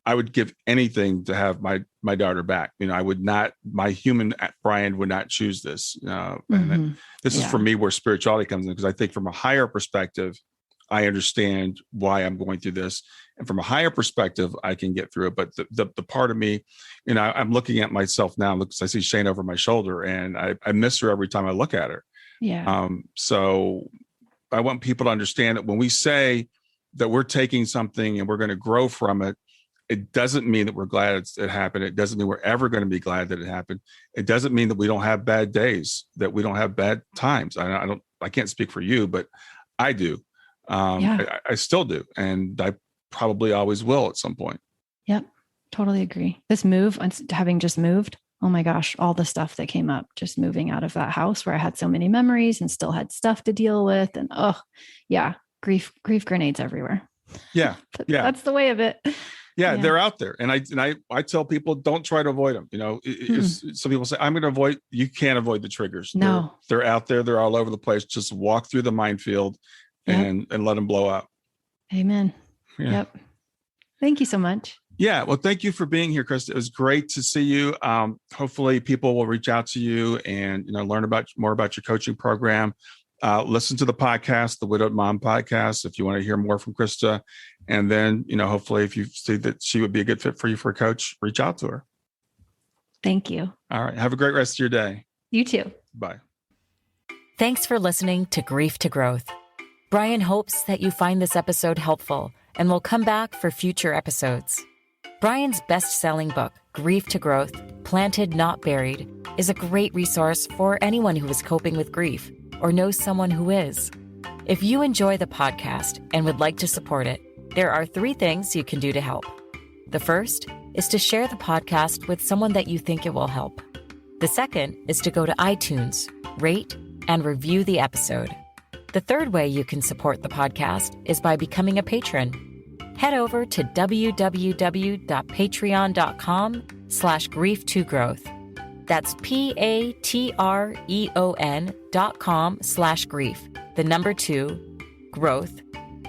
I would give anything to have my daughter back. I would not, my human Brian would not choose this. And this is for me where spirituality comes in, because I think from a higher perspective, I understand why I'm going through this. And from a higher perspective, I can get through it. But the part of me, I'm looking at myself now, because I see Shane over my shoulder, and I miss her every time I look at her. Yeah. So I want people to understand that when we say that we're taking something and we're going to grow from it, it doesn't mean that we're glad it happened. It doesn't mean we're ever going to be glad that it happened. It doesn't mean that we don't have bad days, that we don't have bad times. I can't speak for you, but I do. I still do. And I probably always will at some point. Yep. Totally agree. This move, having just moved, oh my gosh, all the stuff that came up, just moving out of that house where I had so many memories and still had stuff to deal with. And grief grenades everywhere. Yeah. That's the way of it. Yeah, they're out there. And I tell people, don't try to avoid them. Some people say, I'm going to avoid, you can't avoid the triggers. No. They're out there. They're all over the place. Just walk through the minefield and let them blow up. Amen. Yeah. Yep. Thank you so much. Yeah. Well, thank you for being here, Krista. It was great to see you. Hopefully people will reach out to you and, learn more about your coaching program. Listen to the podcast, the Widowed Mom podcast, if you want to hear more from Krista. And then, hopefully if you see that she would be a good fit for you for a coach, reach out to her. Thank you. All right. Have a great rest of your day. You too. Bye. Thanks for listening to Grief to Growth. Brian hopes that you find this episode helpful and will come back for future episodes. Brian's best-selling book, Grief to Growth, Planted Not Buried, is a great resource for anyone who is coping with grief or knows someone who is. If you enjoy the podcast and would like to support it, there are 3 things you can do to help. The first is to share the podcast with someone that you think it will help. The second is to go to iTunes, rate, and review the episode. The third way you can support the podcast is by becoming a patron. Head over to www.patreon.com/grief2growth. That's patreon.com/grief, the number 2, growth,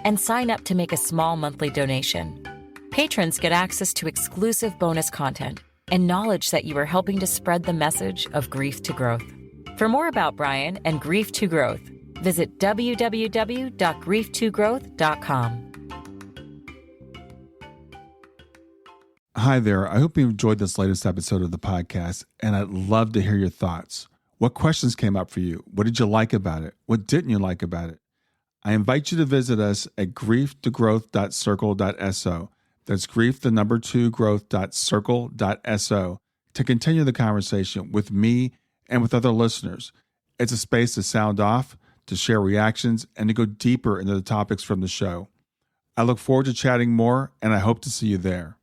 and sign up to make a small monthly donation. Patrons get access to exclusive bonus content and knowledge that you are helping to spread the message of grief to growth. For more about Brian and Grief to Growth, visit www.grief2growth.com. Hi there. I hope you enjoyed this latest episode of the podcast, and I'd love to hear your thoughts. What questions came up for you? What did you like about it? What didn't you like about it? I invite you to visit us at grief2growth.circle.so. That's grief2growth.circle.so to continue the conversation with me and with other listeners. It's a space to sound off, to share reactions, and to go deeper into the topics from the show. I look forward to chatting more, and I hope to see you there.